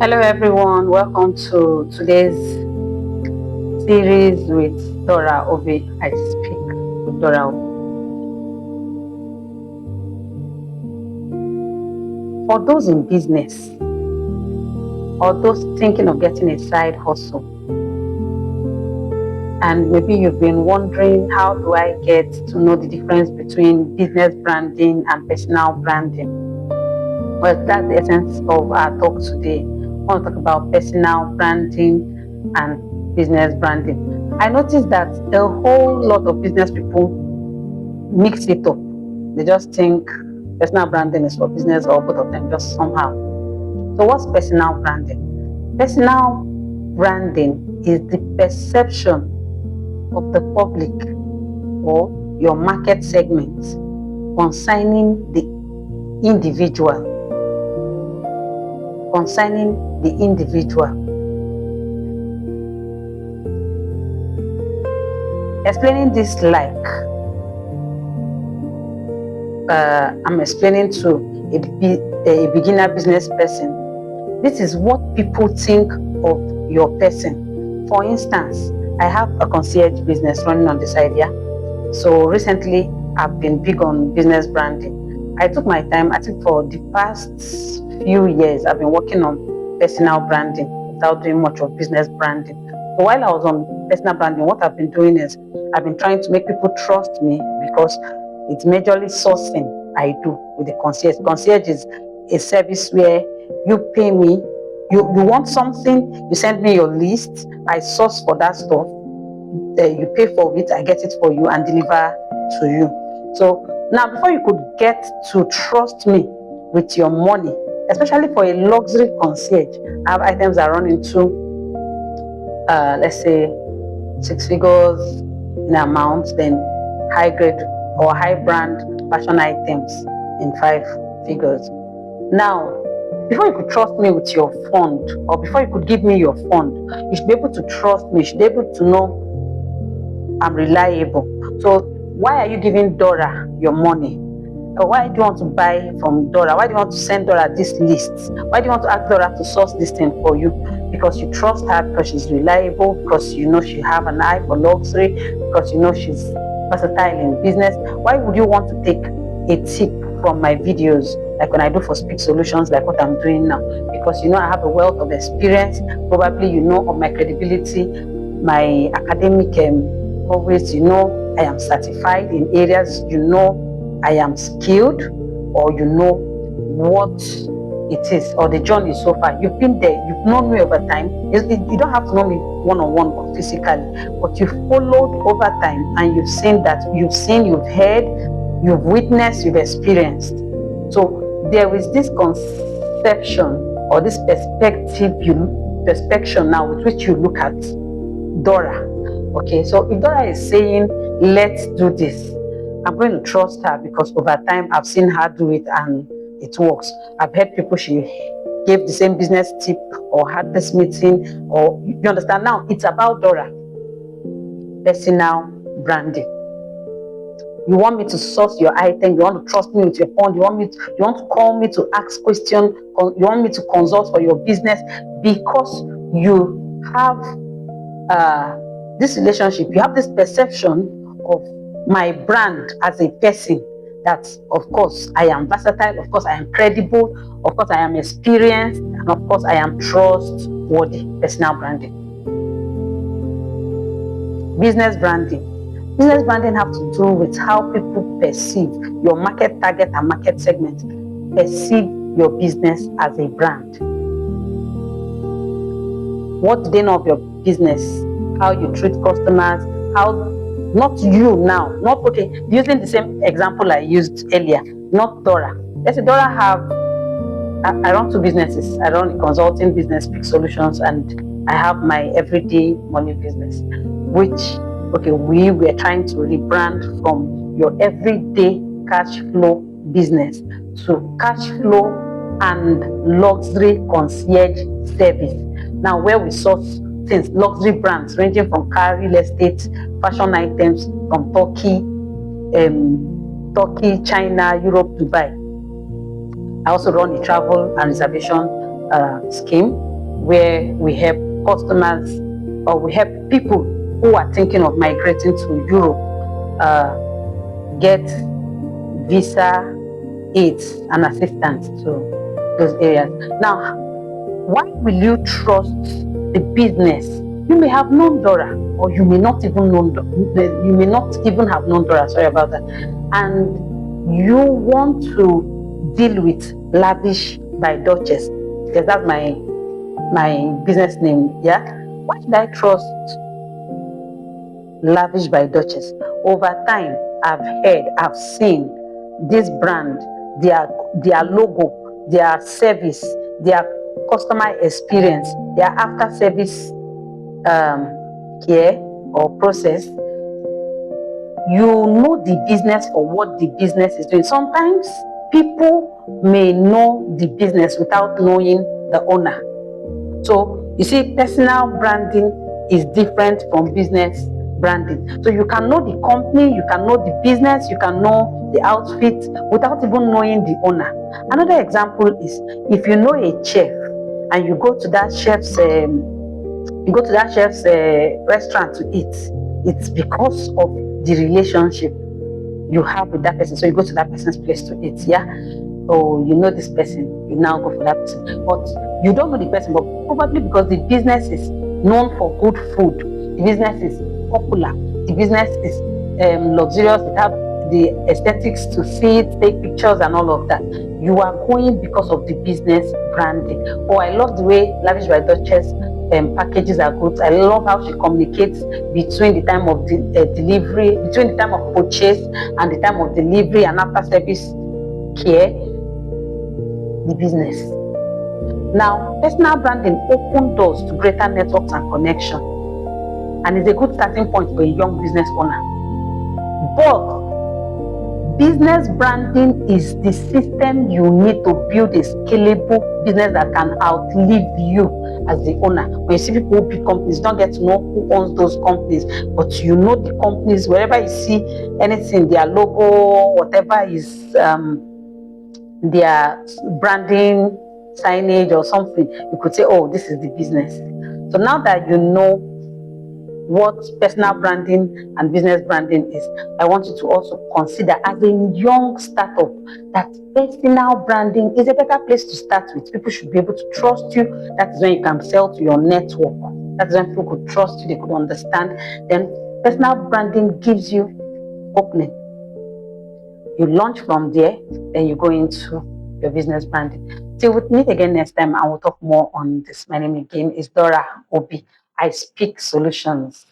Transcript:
Hello, everyone. Welcome to today's series with Dora Obi. I speak with Dora Obi. For those in business or those thinking of getting a side hustle, and maybe you've been wondering, how do I get to know the difference between business branding and personal branding? Well, that's the essence of our talk today. I want to talk about personal branding and business branding. I noticed that a whole lot of business people mix it up. They just think personal branding is for business or both of them just somehow. So, what's personal branding? Personal branding is the perception of the public or your market segment concerning the individual. Concerning the individual. Explaining this like I'm explaining to a beginner business person. This is what people think of your person. For instance, I have a concierge business running on the side, yeah. So recently, I've been big on business branding. I took my time. I think for the past few years, I've been working on personal branding without doing much of business branding. So while I was on personal branding, what I've been doing is I've been trying to make people trust me because it's majorly sourcing I do with the concierge. Concierge is a service where you pay me, you want something, you send me your list, I source for that stuff, you pay for it, I get it for you and deliver to you. So now, before you could get to trust me with your money, especially for a luxury concierge, I have items that run into, let's say, 6 figures in amount, then high grade or high brand fashion items in 5 figures. Now, before you could trust me with your fund, or before you could give me your fund, you should be able to trust me. You should be able to know I'm reliable. So why are you giving Dora your money? Or why do you want to buy from Dora? Why do you want to send Dora this list? Why do you want to ask Dora to source this thing for you? Because you trust her, because she's reliable, because you know she have an eye for luxury, because you know she's versatile in business. Why would you want to take a tip from my videos, like when I do for Speak Solutions, like what I'm doing now? Because you know I have a wealth of experience. Probably you know of my credibility, my academic always, you know, I am certified in areas, you know, I am skilled, or you know what it is, or the journey so far. You've been there, you've known me over time. You don't have to know me one-on-one or physically, but you've followed over time and you've seen, you've heard, you've witnessed, you've experienced. So there is this conception or this perspective now with which you look at Dora. Okay, so if Dora is saying, let's do this, I'm going to trust her because over time I've seen her do it and it works. I've heard people she gave the same business tip or had this meeting, or you understand. Now it's about Dora. Personal branding. You want me to source your item, you want to trust me with your fund, you want to call me to ask questions, you want me to consult for your business because you have this relationship, you have this perception of my brand as a person, that of course I am versatile, of course I am credible, of course I am experienced, and of course I am trustworthy. Personal branding. Business branding. Business branding have to do with how people perceive your market target and market segment, perceive your business as a brand. What do they know of your business? How you treat customers, how, not you now, not, okay, using the same example I used earlier, not Dora. Let's say Dora I run 2 businesses. I run a consulting business, Speak Solutions, and I have my everyday money business, which, okay, we were trying to rebrand from your everyday cash flow business to cash flow and luxury concierge service. Now, where we source things, luxury brands ranging from car, real estate, fashion items from Turkey, China, Europe, Dubai. I also run a travel and reservation scheme where we help customers or we help people who are thinking of migrating to Europe get visa aids and assistance to those areas. Now, why will you trust the business? You may have known Dora, or you may not even have known Dora. Sorry about that. And you want to deal with Lavish by Duchess, because that's my business name. Yeah. Why should I trust Lavish by Duchess? Over time, I've seen this brand, their logo, their service, their customer experience, their after service care or process. You know the business for what the business is doing. Sometimes people may know the business without knowing the owner. So you see, personal branding is different from business branding. So you can know the company, you can know the business, you can know the outfit without even knowing the owner. Another example is if you know a chef and you go to that chef's restaurant to eat, it's because of the relationship you have with that person. So you go to that person's place to eat, yeah? Or you know this person, you now go for that person. But you don't know the person, but probably because the business is known for good food, the business is popular, the business is luxurious, it have the aesthetics to see it, take pictures and all of that. You are going because of the business branding. Oh, I love the way Lavish by Duchess packages are good. I love how she communicates between the time of delivery, between the time of purchase and the time of delivery and after service care, the business. Now, personal branding opens doors to greater networks and connection, and is a good starting point for a young business owner. But business branding is the system you need to build a scalable business that can outlive you as the owner. When you see people who build companies, you don't get to know who owns those companies, but you know the companies. Wherever you see anything, their logo, whatever is their branding, signage or something, you could say, oh, this is the business. So now that you know what personal branding and business branding is, I want you to also consider as a young startup that personal branding is a better place to start with. People should be able to trust you. That is when you can sell to your network. That is when people could trust you, they could understand. Then personal branding gives you opening. You launch from there, then you go into your business branding. Till we meet again next time, and we'll talk more on this. My name again is Dora Obi. I speak solutions.